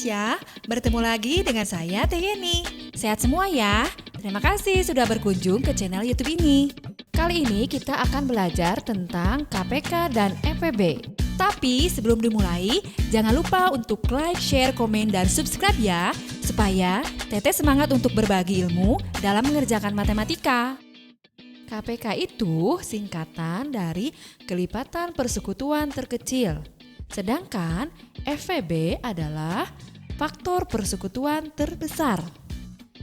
Indonesia, bertemu lagi dengan saya Teh Yeni. Sehat semua ya? Terima kasih sudah berkunjung ke channel YouTube ini. Kali ini kita akan belajar tentang KPK dan FEB. Tapi sebelum dimulai, jangan lupa untuk like, share, komen, dan subscribe ya, supaya Teteh semangat untuk berbagi ilmu dalam mengerjakan matematika. KPK itu singkatan dari kelipatan persekutuan terkecil. Sedangkan FEB adalah faktor persekutuan terbesar.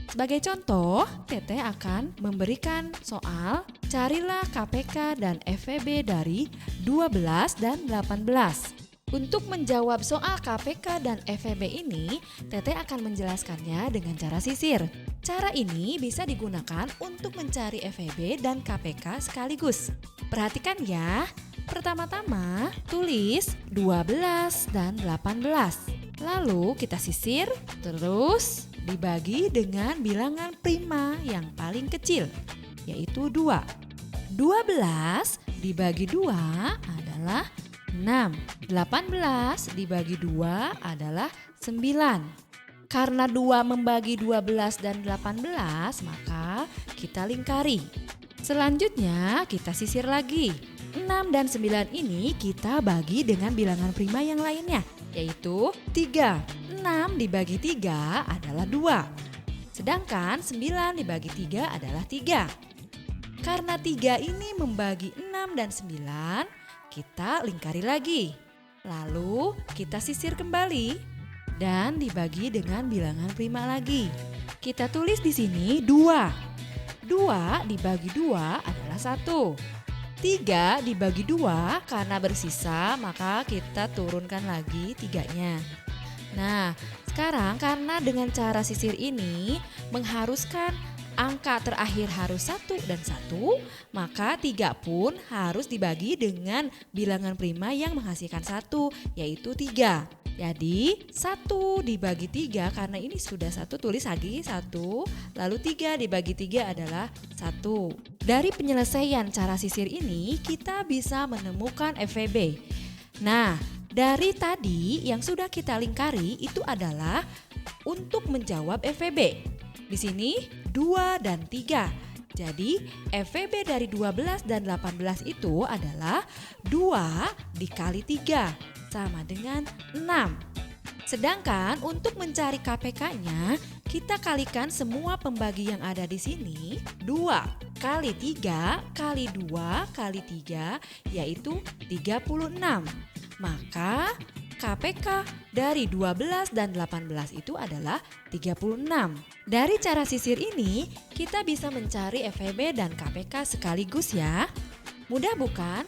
Sebagai contoh, Teteh akan memberikan soal carilah KPK dan FEB dari 12 dan 18. Untuk menjawab soal KPK dan FEB ini, Teteh akan menjelaskannya dengan cara sisir. Cara ini bisa digunakan untuk mencari FEB dan KPK sekaligus. Perhatikan ya. Pertama-tama, tulis 12 dan 18. Lalu kita sisir, terus dibagi dengan bilangan prima yang paling kecil, yaitu 2. 12 dibagi 2 adalah 6. 18 dibagi 2 adalah 9. Karena 2 membagi 12 dan 18, maka kita lingkari. Selanjutnya kita sisir lagi. 6 dan 9 ini kita bagi dengan bilangan prima yang lainnya, yaitu 3. 6 dibagi 3 adalah 2. Sedangkan 9 dibagi 3 adalah 3. Karena 3 ini membagi 6 dan 9, kita lingkari lagi. Lalu kita sisir kembali dan dibagi dengan bilangan prima lagi. Kita tulis di sini 2. 2 dibagi 2 adalah 1. 3 dibagi 2 karena bersisa maka kita turunkan lagi 3-nya. Nah, sekarang karena dengan cara sisir ini mengharuskan angka terakhir harus 1 dan 1, maka 3 pun harus dibagi dengan bilangan prima yang menghasilkan 1, yaitu 3. Jadi 1 dibagi 3, karena ini sudah 1, tulis lagi 1, lalu 3 dibagi 3 adalah 1. Dari penyelesaian cara sisir ini kita bisa menemukan FEB. Nah, dari tadi yang sudah kita lingkari itu adalah untuk menjawab FEB. Di sini 2 dan 3. Jadi FEB dari 12 dan 18 itu adalah 2 dikali 3 sama dengan 6. Sedangkan untuk mencari KPK-nya, kita kalikan semua pembagi yang ada di sini. 2 kali 3 kali 2 kali 3 yaitu 36. Maka KPK dari 12 dan 18 itu adalah 36. Dari cara sisir ini, kita bisa mencari FEB dan KPK sekaligus ya. Mudah bukan?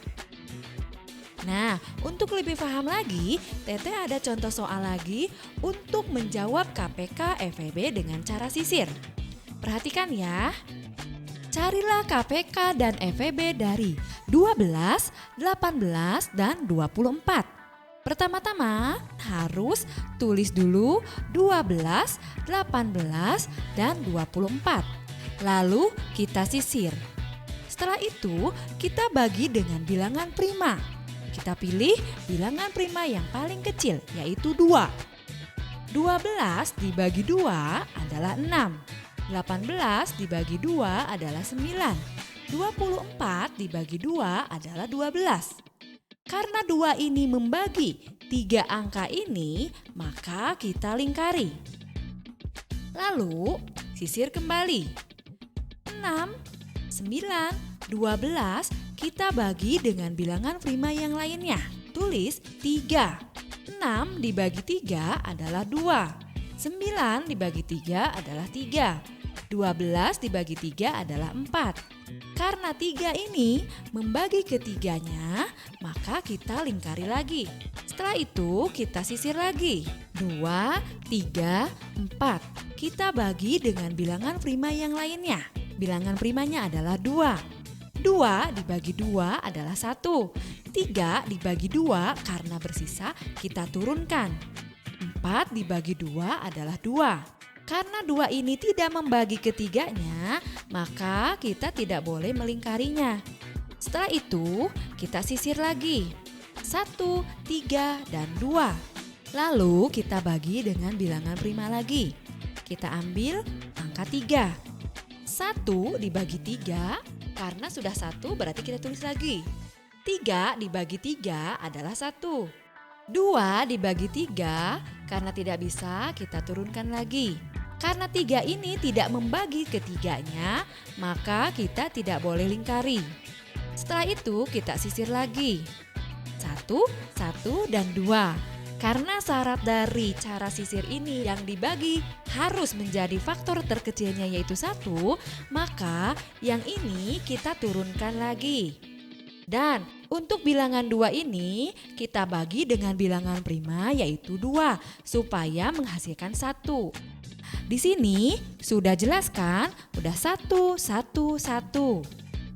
Nah, untuk lebih paham lagi, Teteh ada contoh soal lagi untuk menjawab KPK FEB dengan cara sisir. Perhatikan ya. Carilah KPK dan FEB dari 12, 18, dan 24. Pertama-tama harus tulis dulu 12, 18, dan 24. Lalu kita sisir. Setelah itu kita bagi dengan bilangan prima. Kita pilih bilangan prima yang paling kecil, yaitu 2. 12 dibagi 2 adalah 6. 18 dibagi 2 adalah 9. 24 dibagi 2 adalah 12. Karena 2 ini membagi 3 angka ini, maka kita lingkari. Lalu sisir kembali. 6, 9, 12 kita bagi dengan bilangan prima yang lainnya. Tulis 3. 6 dibagi 3 adalah 2. 9 dibagi 3 adalah 3. 12 dibagi 3 adalah 4. Karena 3 ini membagi ketiganya, maka kita lingkari lagi. Setelah itu kita sisir lagi. 2, 3, 4. Kita bagi dengan bilangan prima yang lainnya. Bilangan primanya adalah 2. 2 dibagi 2 adalah 1. 3 dibagi 2 karena bersisa kita turunkan. 4 dibagi 2 adalah 2. Karena 2 ini tidak membagi ketiganya, maka kita tidak boleh melingkarinya. Setelah itu kita sisir lagi. 1, 3, dan 2. Lalu kita bagi dengan bilangan prima lagi. Kita ambil angka 3. 1 dibagi 3, karena sudah 1 berarti kita tulis lagi. 3 dibagi 3 adalah 1. 2 dibagi 3, karena tidak bisa kita turunkan lagi. Karena 3 ini tidak membagi ketiganya, maka kita tidak boleh lingkari. Setelah itu kita sisir lagi. 1, 1, dan 2. Karena syarat dari cara sisir ini yang dibagi harus menjadi faktor terkecilnya yaitu 1, maka yang ini kita turunkan lagi. Dan untuk bilangan 2 ini kita bagi dengan bilangan prima yaitu 2 supaya menghasilkan 1. Di sini sudah jelaskan, udah 1, 1, 1.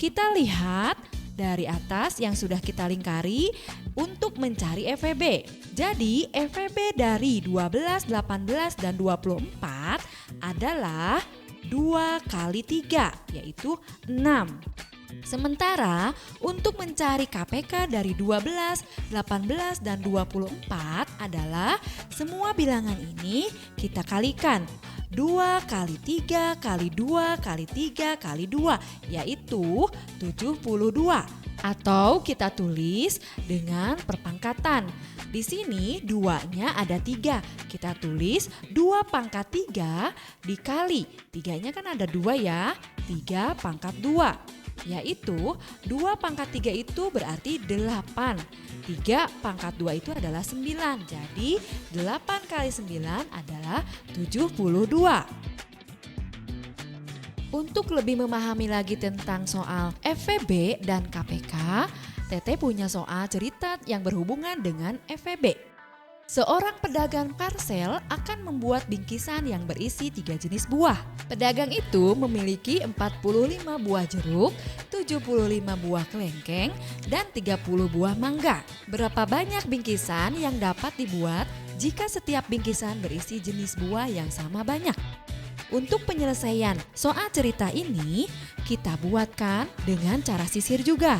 Kita lihat dari atas yang sudah kita lingkari untuk mencari FEB. Jadi FEB dari 12, 18, dan 24 adalah 2 kali 3 yaitu 6. Sementara untuk mencari KPK dari 12, 18, dan 24 adalah semua bilangan ini kita kalikan. 2 kali 3 kali 2 kali 3 kali 2 yaitu 72. Atau kita tulis dengan perpangkatan. Di sini 2-nya ada 3. Kita tulis 2 pangkat 3 dikali. 3-nya kan ada 2 ya. 3 pangkat 2. Yaitu 2 pangkat 3 itu berarti 8. 3 pangkat 2 itu adalah 9. Jadi 8 kali 9 adalah 72. Untuk lebih memahami lagi tentang soal FEB dan KPK, Tete punya soal cerita yang berhubungan dengan FEB. Seorang pedagang parsel akan membuat bingkisan yang berisi 3 jenis buah. Pedagang itu memiliki 45 buah jeruk, 75 buah kelengkeng, dan 30 buah mangga. Berapa banyak bingkisan yang dapat dibuat jika setiap bingkisan berisi jenis buah yang sama banyak? Untuk penyelesaian soal cerita ini, kita buatkan dengan cara sisir juga.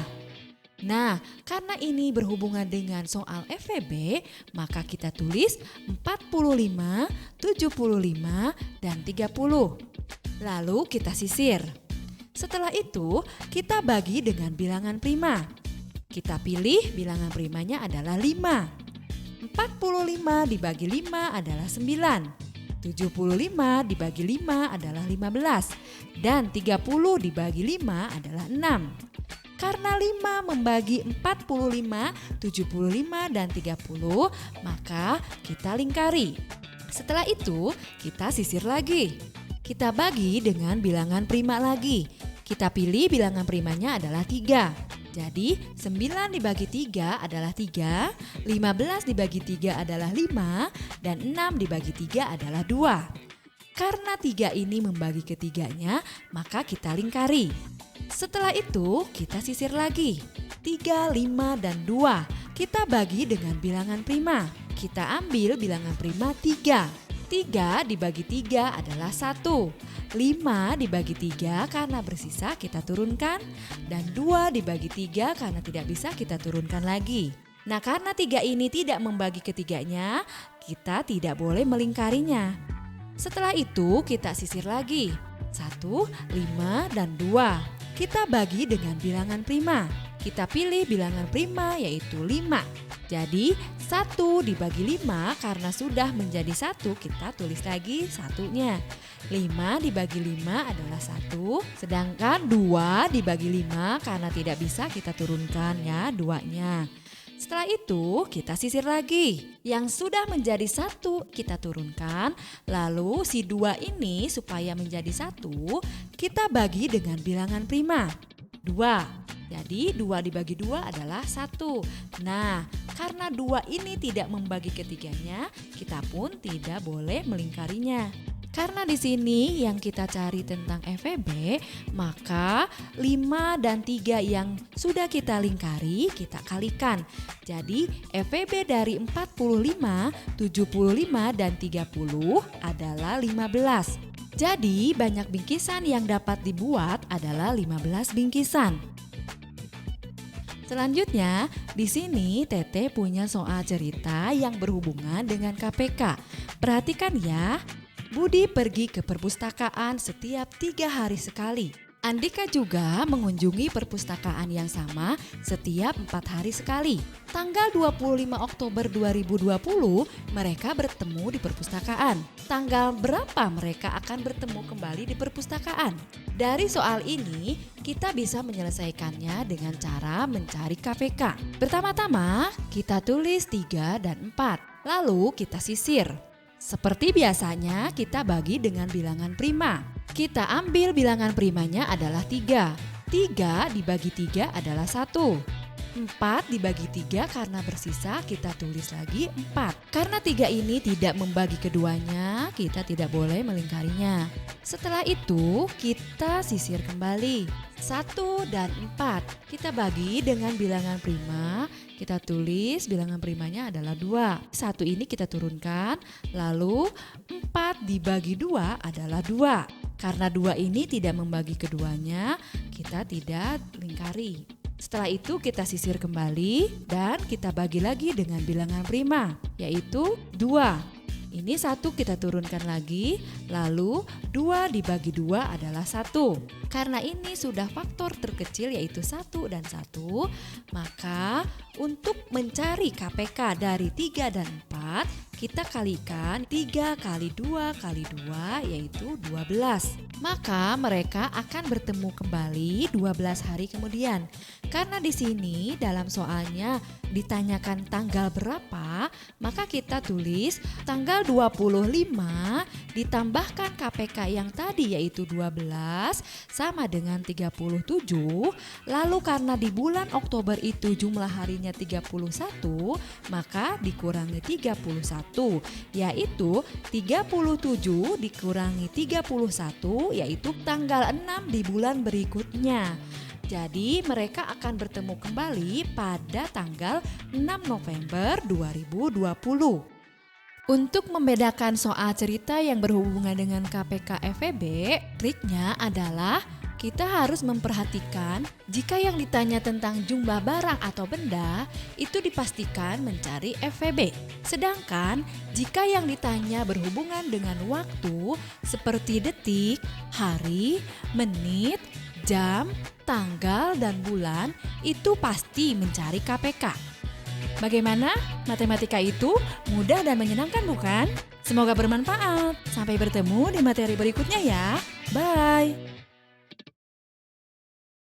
Nah, karena ini berhubungan dengan soal FEB, maka kita tulis 45, 75, dan 30. Lalu kita sisir. Setelah itu, kita bagi dengan bilangan prima. Kita pilih bilangan primanya adalah 5. 45 dibagi 5 adalah 9. 75 dibagi 5 adalah 15. Dan 30 dibagi 5 adalah 6. Karena 5 membagi 45, 75, dan 30, maka kita lingkari. Setelah itu, kita sisir lagi. Kita bagi dengan bilangan prima lagi. Kita pilih bilangan primanya adalah 3. Jadi 9 dibagi 3 adalah 3, 15 dibagi 3 adalah 5, dan 6 dibagi 3 adalah 2. Karena 3 ini membagi ketiganya, maka kita lingkari. Setelah itu kita sisir lagi. 3, 5, dan 2. Kita bagi dengan bilangan prima. Kita ambil bilangan prima 3. 3 dibagi 3 adalah 1. 5 dibagi 3 karena bersisa kita turunkan. Dan 2 dibagi 3 karena tidak bisa kita turunkan lagi. Nah, karena 3 ini tidak membagi ketiganya, kita tidak boleh melingkarinya. Setelah itu kita sisir lagi. 1, 5, dan 2. Kita bagi dengan bilangan prima. Kita pilih bilangan prima yaitu 5. Jadi 1 dibagi 5 karena sudah menjadi 1, kita tulis lagi satunya. 5 dibagi 5 adalah 1, sedangkan 2 dibagi 5 karena tidak bisa kita turunkan ya 2-nya. Setelah itu kita sisir lagi. Yang sudah menjadi 1 kita turunkan. Lalu si 2 ini supaya menjadi 1 kita bagi dengan bilangan prima 2. Jadi 2 dibagi 2 adalah 1. Nah, karena 2 ini tidak membagi ketiganya, kita pun tidak boleh melingkarinya. Karena di sini yang kita cari tentang FEB, maka 5 dan 3 yang sudah kita lingkari kita kalikan. Jadi FEB dari 45, 75, dan 30 adalah 15. Jadi banyak bingkisan yang dapat dibuat adalah 15 bingkisan. Selanjutnya, di sini Tete punya soal cerita yang berhubungan dengan KPK. Perhatikan ya, Budi pergi ke perpustakaan setiap 3 hari sekali. Andika juga mengunjungi perpustakaan yang sama setiap 4 hari sekali. Tanggal 25 Oktober 2020 mereka bertemu di perpustakaan. Tanggal berapa mereka akan bertemu kembali di perpustakaan? Dari soal ini kita bisa menyelesaikannya dengan cara mencari KPK. Pertama-tama kita tulis 3 dan 4, lalu kita sisir. Seperti biasanya kita bagi dengan bilangan prima. Kita ambil bilangan primanya adalah 3. 3 dibagi 3 adalah 1. 4 dibagi 3 karena bersisa kita tulis lagi 4. Karena 3 ini tidak membagi keduanya, kita tidak boleh melingkarinya. Setelah itu kita sisir kembali. 1 dan 4 kita bagi dengan bilangan prima. Kita tulis bilangan primanya adalah 2. 1 ini kita turunkan, lalu 4 dibagi 2 adalah 2. Karena 2 ini tidak membagi keduanya, kita tidak lingkari. Setelah itu kita sisir kembali dan kita bagi lagi dengan bilangan prima, yaitu 2. Ini 1 kita turunkan lagi, lalu 2 dibagi 2 adalah 1. Karena ini sudah faktor terkecil yaitu 1 dan 1, maka untuk mencari KPK dari 3 dan 4, kita kalikan 3 kali 2 kali 2 yaitu 12. Maka mereka akan bertemu kembali 12 hari kemudian. Karena di sini dalam soalnya ditanyakan tanggal berapa, maka kita tulis tanggal 25 ditambahkan KPK yang tadi yaitu 12 sama dengan 37. Lalu karena di bulan Oktober itu jumlah harinya 31, maka dikurangi 31 yaitu 37 dikurangi 31 yaitu tanggal 6 di bulan berikutnya. Jadi mereka akan bertemu kembali pada tanggal 6 November 2020. Untuk membedakan soal cerita yang berhubungan dengan KPK FEB, triknya adalah kita harus memperhatikan jika yang ditanya tentang jumlah barang atau benda itu dipastikan mencari FEB. Sedangkan jika yang ditanya berhubungan dengan waktu seperti detik, hari, menit, jam, tanggal, dan bulan itu pasti mencari KPK. Bagaimana? Matematika itu mudah dan menyenangkan bukan? Semoga bermanfaat. Sampai bertemu di materi berikutnya ya. Bye.